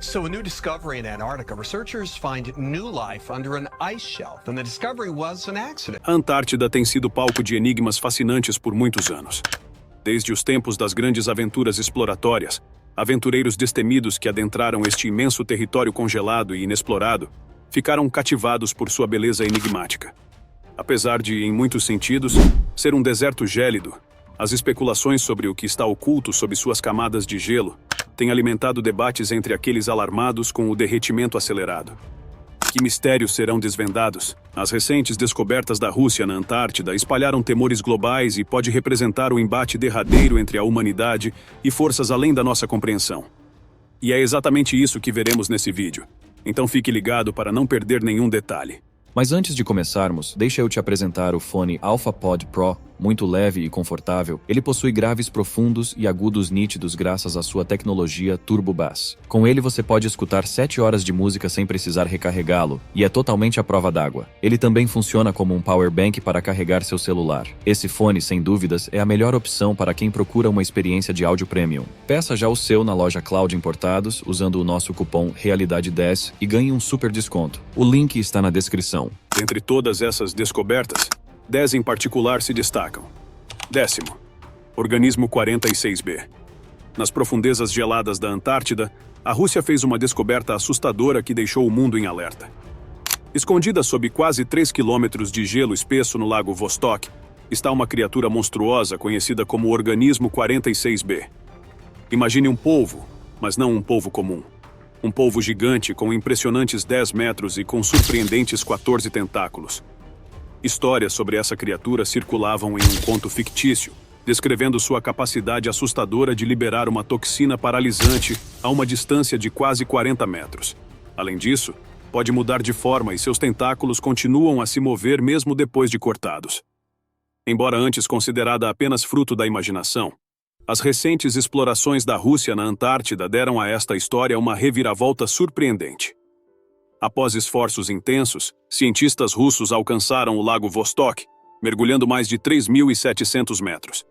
So, a new discovery in Antarctica. Researchers find new life under an ice shelf, and the discovery was an accident. A Antártida tem sido palco de enigmas fascinantes por muitos anos. Desde os tempos das grandes aventuras exploratórias, aventureiros destemidos que adentraram este imenso território congelado e inexplorado ficaram cativados por sua beleza enigmática. Apesar de, em muitos sentidos, ser um deserto gélido, as especulações sobre o que está oculto sob suas camadas de gelo têm alimentado debates entre aqueles alarmados com o derretimento acelerado. Que mistérios serão desvendados? As recentes descobertas da Rússia na Antártida espalharam temores globais e pode representar o embate derradeiro entre a humanidade e forças além da nossa compreensão. E é exatamente isso que veremos nesse vídeo. Então fique ligado para não perder nenhum detalhe. Mas antes de começarmos, deixa eu te apresentar o fone AlphaPod Pro. Muito leve e confortável, ele possui graves profundos e agudos nítidos graças à sua tecnologia Turbo Bass. Com ele você pode escutar 7 horas de música sem precisar recarregá-lo, e é totalmente à prova d'água. Ele também funciona como um power bank para carregar seu celular. Esse fone, sem dúvidas, é a melhor opção para quem procura uma experiência de áudio premium. Peça já o seu na loja Cloud Importados, usando o nosso cupom Realidade10 e ganhe um super desconto. O link está na descrição. Entre todas essas descobertas, 10 em particular se destacam. 10º. Organismo 46b. Nas profundezas geladas da Antártida, a Rússia fez uma descoberta assustadora que deixou o mundo em alerta. Escondida sob quase 3 quilômetros de gelo espesso no lago Vostok, está uma criatura monstruosa conhecida como Organismo 46b. Imagine um polvo, mas não um polvo comum. Um polvo gigante com impressionantes 10 metros e com surpreendentes 14 tentáculos. Histórias sobre essa criatura circulavam em um conto fictício, descrevendo sua capacidade assustadora de liberar uma toxina paralisante a uma distância de quase 40 metros. Além disso, pode mudar de forma e seus tentáculos continuam a se mover mesmo depois de cortados. Embora antes considerada apenas fruto da imaginação, as recentes explorações da Rússia na Antártida deram a esta história uma reviravolta surpreendente. Após esforços intensos, cientistas russos alcançaram o lago Vostok, mergulhando mais de 3.700 metros.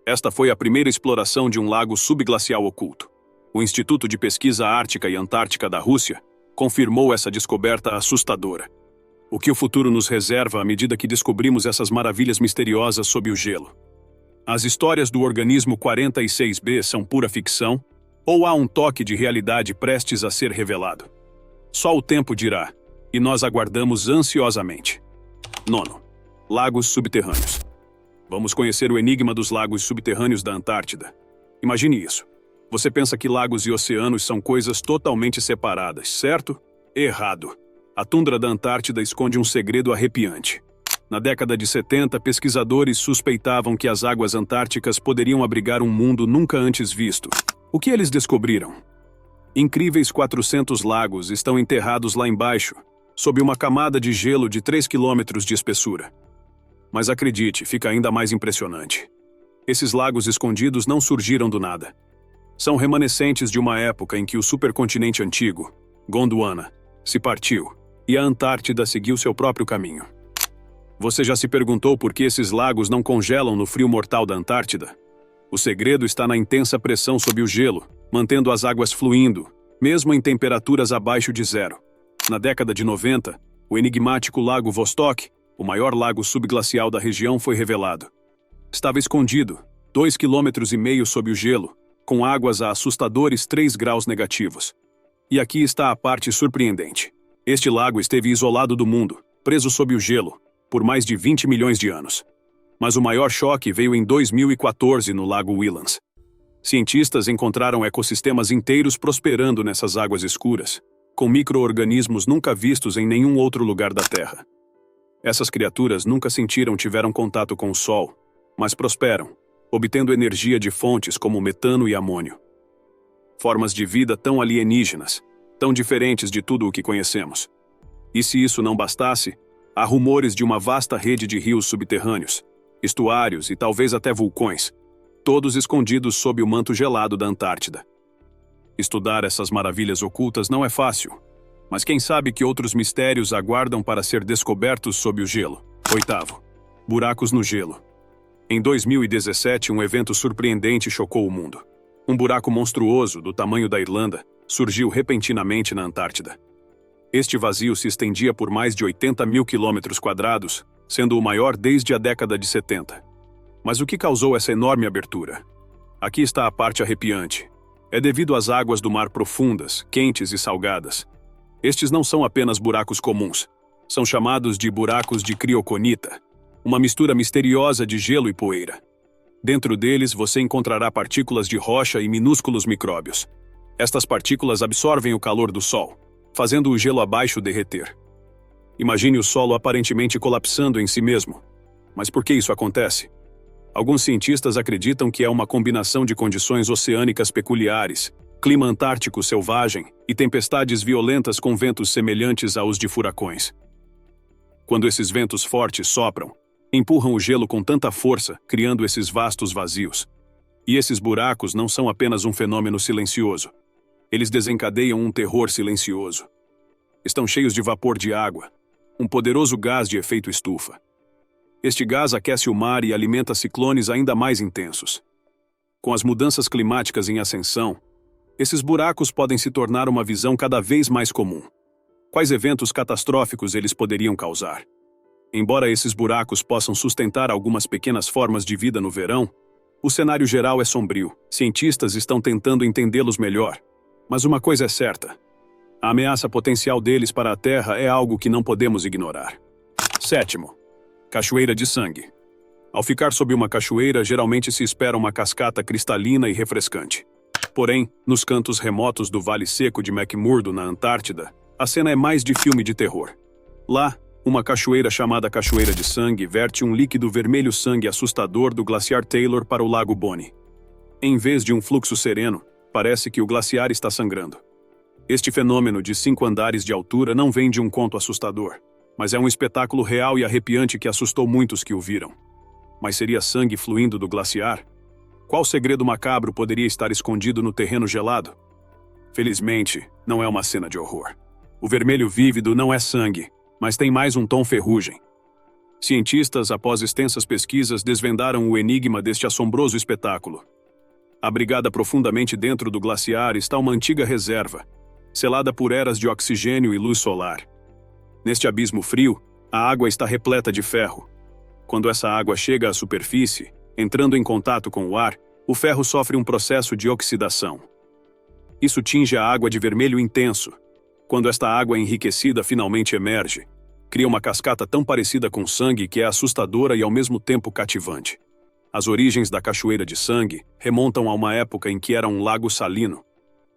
Esta foi a primeira exploração de um lago subglacial oculto. O Instituto de Pesquisa Ártica e Antártica da Rússia confirmou essa descoberta assustadora. O que o futuro nos reserva à medida que descobrimos essas maravilhas misteriosas sob o gelo? As histórias do Organismo 46b são pura ficção, ou há um toque de realidade prestes a ser revelado? Só o tempo dirá, e nós aguardamos ansiosamente. 9º. Lagos subterrâneos. Vamos conhecer o enigma dos lagos subterrâneos da Antártida. Imagine isso. Você pensa que lagos e oceanos são coisas totalmente separadas, certo? Errado. A tundra da Antártida esconde um segredo arrepiante. Na década de 70, pesquisadores suspeitavam que as águas antárticas poderiam abrigar um mundo nunca antes visto. O que eles descobriram? Incríveis 400 lagos estão enterrados lá embaixo, sob uma camada de gelo de 3 quilômetros de espessura. Mas acredite, fica ainda mais impressionante. Esses lagos escondidos não surgiram do nada. São remanescentes de uma época em que o supercontinente antigo, Gondwana, se partiu, e a Antártida seguiu seu próprio caminho. Você já se perguntou por que esses lagos não congelam no frio mortal da Antártida? O segredo está na intensa pressão sob o gelo, mantendo as águas fluindo, mesmo em temperaturas abaixo de zero. Na década de 90, o enigmático Lago Vostok, o maior lago subglacial da região, foi revelado. Estava escondido, 2,5 km sob o gelo, com águas a assustadores 3 graus negativos. E aqui está a parte surpreendente. Este lago esteve isolado do mundo, preso sob o gelo, por mais de 20 milhões de anos. Mas o maior choque veio em 2014 no Lago Williams. Cientistas encontraram ecossistemas inteiros prosperando nessas águas escuras, com micro-organismos nunca vistos em nenhum outro lugar da Terra. Essas criaturas nunca tiveram contato com o Sol, mas prosperam, obtendo energia de fontes como metano e amônio. Formas de vida tão alienígenas, tão diferentes de tudo o que conhecemos. E se isso não bastasse, há rumores de uma vasta rede de rios subterrâneos, estuários e talvez até vulcões, todos escondidos sob o manto gelado da Antártida. Estudar essas maravilhas ocultas não é fácil, mas quem sabe que outros mistérios aguardam para ser descobertos sob o gelo. 8º. Buracos no gelo. Em 2017, um evento surpreendente chocou o mundo. Um buraco monstruoso, do tamanho da Irlanda, surgiu repentinamente na Antártida. Este vazio se estendia por mais de 80 mil quilômetros quadrados, sendo o maior desde a década de 70. Mas o que causou essa enorme abertura? Aqui está a parte arrepiante. É devido às águas do mar profundas, quentes e salgadas. Estes não são apenas buracos comuns. São chamados de buracos de crioconita, uma mistura misteriosa de gelo e poeira. Dentro deles você encontrará partículas de rocha e minúsculos micróbios. Estas partículas absorvem o calor do Sol, fazendo o gelo abaixo derreter. Imagine o solo aparentemente colapsando em si mesmo. Mas por que isso acontece? Alguns cientistas acreditam que é uma combinação de condições oceânicas peculiares, clima antártico selvagem e tempestades violentas com ventos semelhantes aos de furacões. Quando esses ventos fortes sopram, empurram o gelo com tanta força, criando esses vastos vazios. E esses buracos não são apenas um fenômeno silencioso. Eles desencadeiam um terror silencioso. Estão cheios de vapor de água, um poderoso gás de efeito estufa. Este gás aquece o mar e alimenta ciclones ainda mais intensos. Com as mudanças climáticas em ascensão, esses buracos podem se tornar uma visão cada vez mais comum. Quais eventos catastróficos eles poderiam causar? Embora esses buracos possam sustentar algumas pequenas formas de vida no verão, o cenário geral é sombrio. Cientistas estão tentando entendê-los melhor. Mas uma coisa é certa: a ameaça potencial deles para a Terra é algo que não podemos ignorar. 7. Cachoeira de sangue. Ao ficar sob uma cachoeira, geralmente se espera uma cascata cristalina e refrescante. Porém, nos cantos remotos do Vale Seco de McMurdo, na Antártida, a cena é mais de filme de terror. Lá, uma cachoeira chamada Cachoeira de Sangue verte um líquido vermelho sangue assustador do glaciar Taylor para o Lago Bonney. Em vez de um fluxo sereno, parece que o glaciar está sangrando. Este fenômeno de 5 andares de altura não vem de um conto assustador, mas é um espetáculo real e arrepiante que assustou muitos que o viram. Mas seria sangue fluindo do glaciar? Qual segredo macabro poderia estar escondido no terreno gelado? Felizmente, não é uma cena de horror. O vermelho vívido não é sangue, mas tem mais um tom ferrugem. Cientistas, após extensas pesquisas, desvendaram o enigma deste assombroso espetáculo. Abrigada profundamente dentro do glaciar está uma antiga reserva, selada por eras de oxigênio e luz solar. Neste abismo frio, a água está repleta de ferro. Quando essa água chega à superfície, entrando em contato com o ar, o ferro sofre um processo de oxidação. Isso tinge a água de vermelho intenso. Quando esta água enriquecida finalmente emerge, cria uma cascata tão parecida com sangue que é assustadora e ao mesmo tempo cativante. As origens da Cachoeira de Sangue remontam a uma época em que era um lago salino.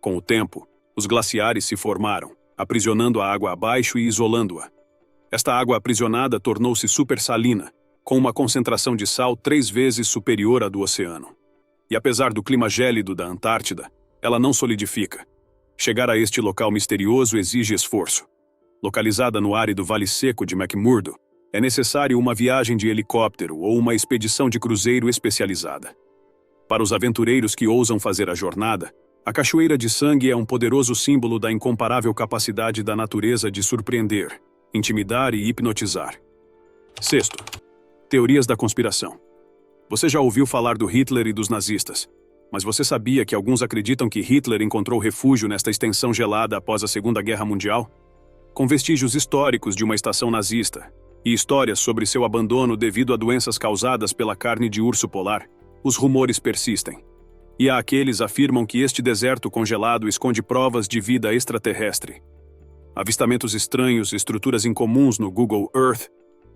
Com o tempo, os glaciares se formaram, aprisionando a água abaixo e isolando-a. Esta água aprisionada tornou-se supersalina, com uma concentração de sal 3 vezes superior à do oceano. E apesar do clima gélido da Antártida, ela não solidifica. Chegar a este local misterioso exige esforço. Localizada no árido Vale Seco de McMurdo, é necessário uma viagem de helicóptero ou uma expedição de cruzeiro especializada. Para os aventureiros que ousam fazer a jornada, a Cachoeira de Sangue é um poderoso símbolo da incomparável capacidade da natureza de surpreender, intimidar e hipnotizar. 6. Teorias da conspiração. Você já ouviu falar do Hitler e dos nazistas, mas você sabia que alguns acreditam que Hitler encontrou refúgio nesta extensão gelada após a Segunda Guerra Mundial? Com vestígios históricos de uma estação nazista e histórias sobre seu abandono devido a doenças causadas pela carne de urso polar, os rumores persistem. E há aqueles afirmam que este deserto congelado esconde provas de vida extraterrestre. Avistamentos estranhos, estruturas incomuns no Google Earth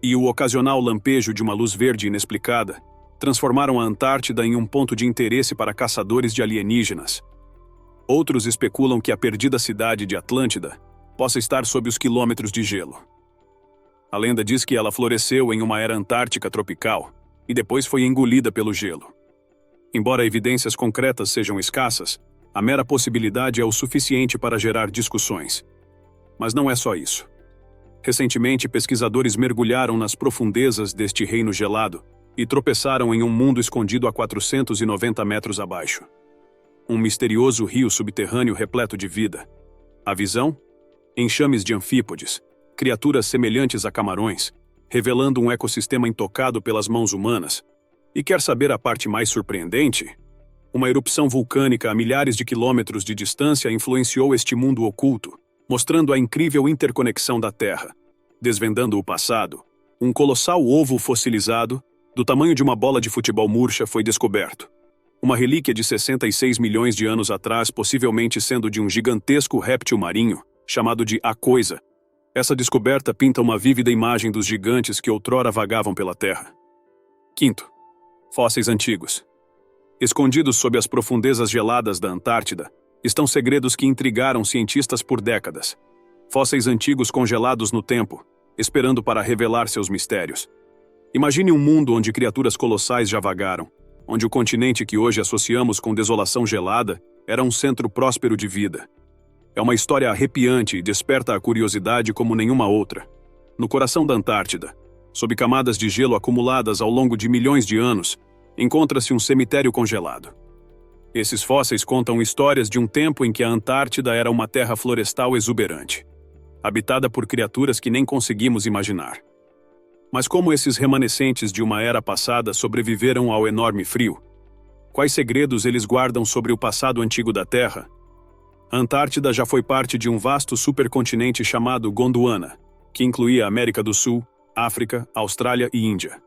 e o ocasional lampejo de uma luz verde inexplicada transformaram a Antártida em um ponto de interesse para caçadores de alienígenas. Outros especulam que a perdida cidade de Atlântida possa estar sob os quilômetros de gelo. A lenda diz que ela floresceu em uma era antártica tropical e depois foi engolida pelo gelo. Embora evidências concretas sejam escassas, a mera possibilidade é o suficiente para gerar discussões. Mas não é só isso. Recentemente, pesquisadores mergulharam nas profundezas deste reino gelado e tropeçaram em um mundo escondido a 490 metros abaixo. Um misterioso rio subterrâneo repleto de vida. A visão? Enxames de anfípodes, criaturas semelhantes a camarões, revelando um ecossistema intocado pelas mãos humanas. E quer saber a parte mais surpreendente? Uma erupção vulcânica a milhares de quilômetros de distância influenciou este mundo oculto, mostrando a incrível interconexão da Terra. Desvendando o passado, um colossal ovo fossilizado, do tamanho de uma bola de futebol murcha, foi descoberto. Uma relíquia de 66 milhões de anos atrás, possivelmente sendo de um gigantesco réptil marinho, chamado de A Coisa. Essa descoberta pinta uma vívida imagem dos gigantes que outrora vagavam pela Terra. Quinto, fósseis antigos. Escondidos sob as profundezas geladas da Antártida, estão segredos que intrigaram cientistas por décadas. Fósseis antigos congelados no tempo, esperando para revelar seus mistérios. Imagine um mundo onde criaturas colossais já vagaram, onde o continente que hoje associamos com desolação gelada era um centro próspero de vida. É uma história arrepiante e desperta a curiosidade como nenhuma outra. No coração da Antártida, sob camadas de gelo acumuladas ao longo de milhões de anos, encontra-se um cemitério congelado. Esses fósseis contam histórias de um tempo em que a Antártida era uma terra florestal exuberante, habitada por criaturas que nem conseguimos imaginar. Mas como esses remanescentes de uma era passada sobreviveram ao enorme frio? Quais segredos eles guardam sobre o passado antigo da Terra? A Antártida já foi parte de um vasto supercontinente chamado Gondwana, que incluía a América do Sul, África, Austrália e Índia.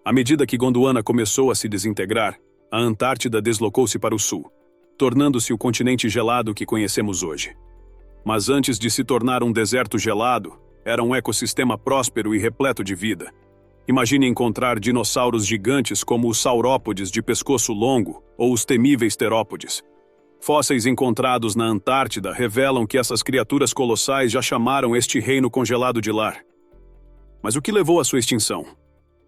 À medida que Gondwana começou a se desintegrar, a Antártida deslocou-se para o sul, tornando-se o continente gelado que conhecemos hoje. Mas antes de se tornar um deserto gelado, era um ecossistema próspero e repleto de vida. Imagine encontrar dinossauros gigantes como os saurópodes de pescoço longo ou os temíveis terópodes. Fósseis encontrados na Antártida revelam que essas criaturas colossais já chamaram este reino congelado de lar. Mas o que levou à sua extinção?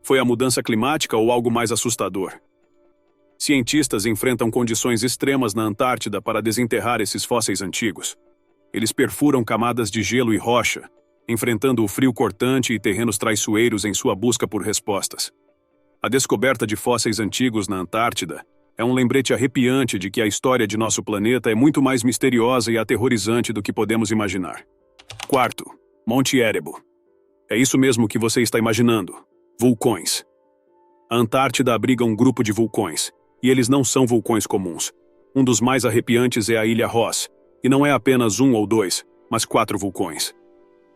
Foi a mudança climática ou algo mais assustador? Cientistas enfrentam condições extremas na Antártida para desenterrar esses fósseis antigos. Eles perfuram camadas de gelo e rocha, enfrentando o frio cortante e terrenos traiçoeiros em sua busca por respostas. A descoberta de fósseis antigos na Antártida é um lembrete arrepiante de que a história de nosso planeta é muito mais misteriosa e aterrorizante do que podemos imaginar. Quarto, Monte Erebo. É isso mesmo que você está imaginando. Vulcões. A Antártida abriga um grupo de vulcões, e eles não são vulcões comuns. Um dos mais arrepiantes é a Ilha Ross, e não é apenas um ou dois, mas 4 vulcões.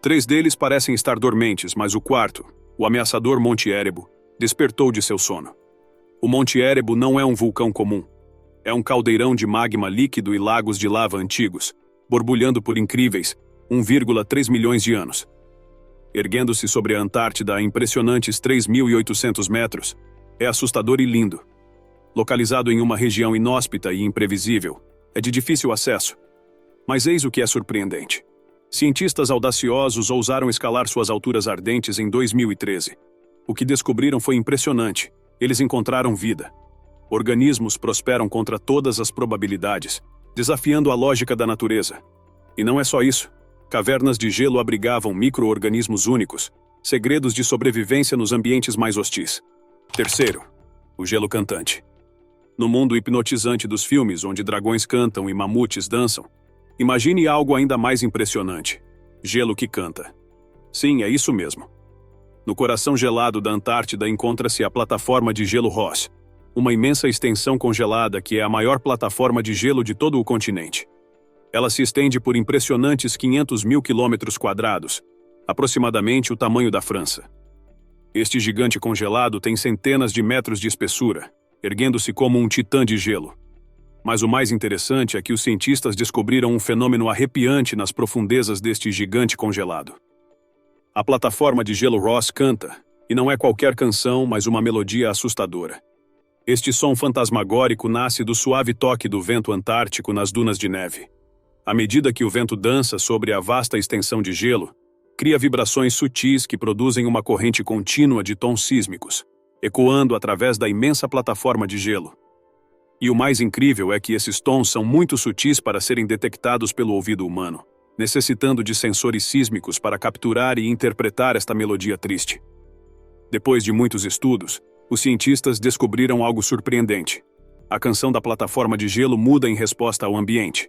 3 deles parecem estar dormentes, mas o quarto, o ameaçador Monte Erebo, despertou de seu sono. O Monte Erebo não é um vulcão comum. É um caldeirão de magma líquido e lagos de lava antigos, borbulhando por incríveis 1,3 milhões de anos. Erguendo-se sobre a Antártida a impressionantes 3.800 metros, é assustador e lindo. Localizado em uma região inóspita e imprevisível, é de difícil acesso. Mas eis o que é surpreendente. Cientistas audaciosos ousaram escalar suas alturas ardentes em 2013. O que descobriram foi impressionante. Eles encontraram vida. Organismos prosperam contra todas as probabilidades, desafiando a lógica da natureza. E não é só isso. Cavernas de gelo abrigavam micro-organismos únicos, segredos de sobrevivência nos ambientes mais hostis. Terceiro, o gelo cantante. No mundo hipnotizante dos filmes, onde dragões cantam e mamutes dançam, imagine algo ainda mais impressionante. Gelo que canta. Sim, é isso mesmo. No coração gelado da Antártida encontra-se a plataforma de gelo Ross, uma imensa extensão congelada que é a maior plataforma de gelo de todo o continente. Ela se estende por impressionantes 500 mil quilômetros quadrados, aproximadamente o tamanho da França. Este gigante congelado tem centenas de metros de espessura, erguendo-se como um titã de gelo. Mas o mais interessante é que os cientistas descobriram um fenômeno arrepiante nas profundezas deste gigante congelado. A plataforma de gelo Ross canta, e não é qualquer canção, mas uma melodia assustadora. Este som fantasmagórico nasce do suave toque do vento antártico nas dunas de neve. À medida que o vento dança sobre a vasta extensão de gelo, cria vibrações sutis que produzem uma corrente contínua de tons sísmicos, ecoando através da imensa plataforma de gelo. E o mais incrível é que esses tons são muito sutis para serem detectados pelo ouvido humano, necessitando de sensores sísmicos para capturar e interpretar esta melodia triste. Depois de muitos estudos, os cientistas descobriram algo surpreendente. A canção da plataforma de gelo muda em resposta ao ambiente.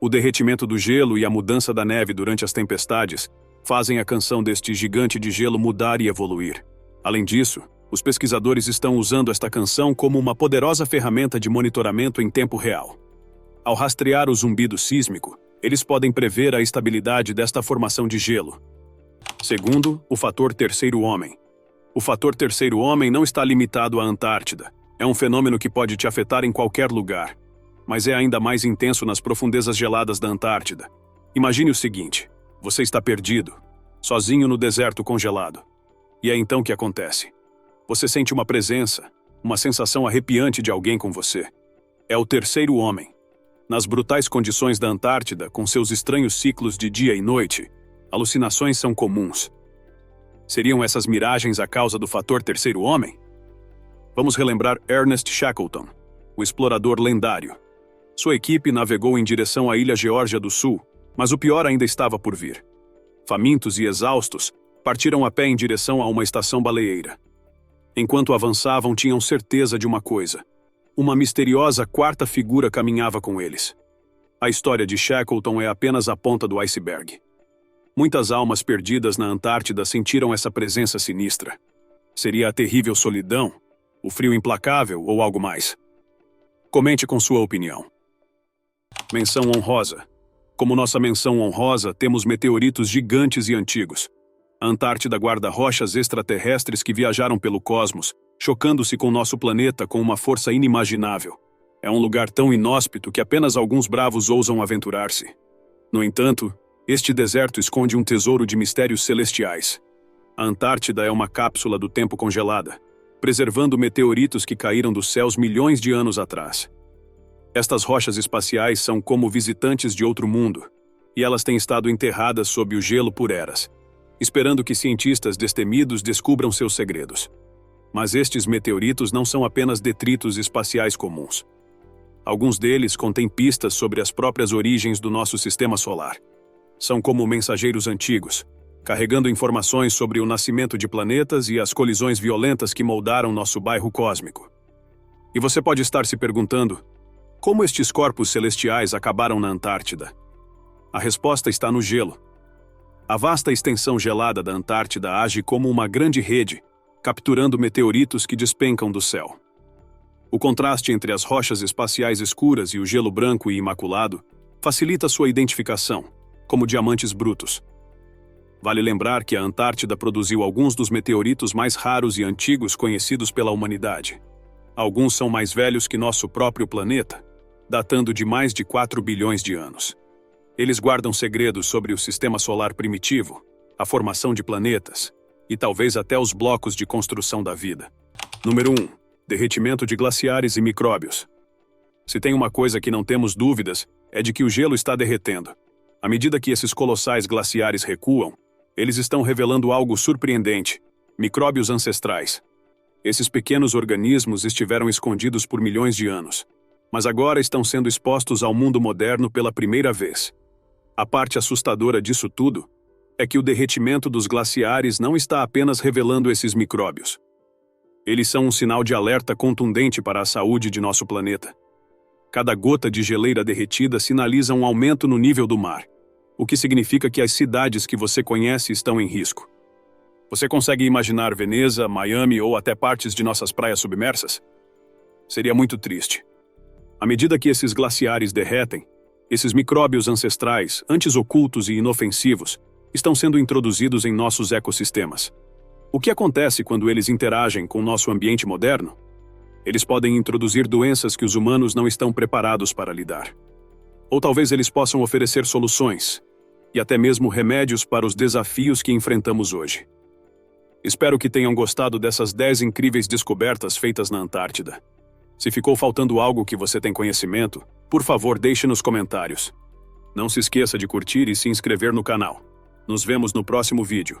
O derretimento do gelo e a mudança da neve durante as tempestades fazem a canção deste gigante de gelo mudar e evoluir. Além disso, Os pesquisadores estão usando esta canção como uma poderosa ferramenta de monitoramento em tempo real. Ao rastrear o zumbido sísmico, eles podem prever a estabilidade desta formação de gelo. Segundo, o fator terceiro homem. O fator terceiro homem não está limitado à Antártida. É um fenômeno que pode te afetar em qualquer lugar, mas é ainda mais intenso nas profundezas geladas da Antártida. Imagine o seguinte: você está perdido, sozinho no deserto congelado. E é então que acontece. Você sente uma presença, uma sensação arrepiante de alguém com você. É o terceiro homem. Nas brutais condições da Antártida, com seus estranhos ciclos de dia e noite, alucinações são comuns. Seriam essas miragens a causa do fator terceiro homem? Vamos relembrar Ernest Shackleton, o explorador lendário. Sua equipe navegou em direção à ilha Geórgia do Sul, mas o pior ainda estava por vir. Famintos e exaustos, partiram a pé em direção a uma estação baleeira. Enquanto avançavam, tinham certeza de uma coisa: uma misteriosa quarta figura caminhava com eles. A história de Shackleton é apenas a ponta do iceberg. Muitas almas perdidas na Antártida sentiram essa presença sinistra. Seria a terrível solidão, o frio implacável ou algo mais? Comente com sua opinião. Menção honrosa. Como nossa menção honrosa, temos meteoritos gigantes e antigos. A Antártida guarda rochas extraterrestres que viajaram pelo cosmos, chocando-se com nosso planeta com uma força inimaginável. É um lugar tão inóspito que apenas alguns bravos ousam aventurar-se. No entanto, este deserto esconde um tesouro de mistérios celestiais. A Antártida é uma cápsula do tempo congelada, preservando meteoritos que caíram dos céus milhões de anos atrás. Estas rochas espaciais são como visitantes de outro mundo, e elas têm estado enterradas sob o gelo por eras, esperando que cientistas destemidos descubram seus segredos. Mas estes meteoritos não são apenas detritos espaciais comuns. Alguns deles contêm pistas sobre as próprias origens do nosso sistema solar. São como mensageiros antigos, carregando informações sobre o nascimento de planetas e as colisões violentas que moldaram nosso bairro cósmico. E você pode estar se perguntando: como estes corpos celestiais acabaram na Antártida? A resposta está no gelo. A vasta extensão gelada da Antártida age como uma grande rede, capturando meteoritos que despencam do céu. O contraste entre as rochas espaciais escuras e o gelo branco e imaculado facilita sua identificação, como diamantes brutos. Vale lembrar que a Antártida produziu alguns dos meteoritos mais raros e antigos conhecidos pela humanidade. Alguns são mais velhos que nosso próprio planeta, datando de mais de 4 bilhões de anos. Eles guardam segredos sobre o sistema solar primitivo, a formação de planetas, e talvez até os blocos de construção da vida. Número 1. Derretimento de glaciares e micróbios. Se tem uma coisa que não temos dúvidas, é de que o gelo está derretendo. À medida que esses colossais glaciares recuam, eles estão revelando algo surpreendente: micróbios ancestrais. Esses pequenos organismos estiveram escondidos por milhões de anos, mas agora estão sendo expostos ao mundo moderno pela primeira vez. A parte assustadora disso tudo é que o derretimento dos glaciares não está apenas revelando esses micróbios. Eles são um sinal de alerta contundente para a saúde de nosso planeta. Cada gota de geleira derretida sinaliza um aumento no nível do mar, o que significa que as cidades que você conhece estão em risco. Você consegue imaginar Veneza, Miami ou até partes de nossas praias submersas? Seria muito triste. À medida que esses glaciares derretem, esses micróbios ancestrais, antes ocultos e inofensivos, estão sendo introduzidos em nossos ecossistemas. O que acontece quando eles interagem com nosso ambiente moderno? Eles podem introduzir doenças que os humanos não estão preparados para lidar. Ou talvez eles possam oferecer soluções, e até mesmo remédios para os desafios que enfrentamos hoje. Espero que tenham gostado dessas 10 incríveis descobertas feitas na Antártida. Se ficou faltando algo que você tem conhecimento, por favor deixe nos comentários. Não se esqueça de curtir e se inscrever no canal. Nos vemos no próximo vídeo.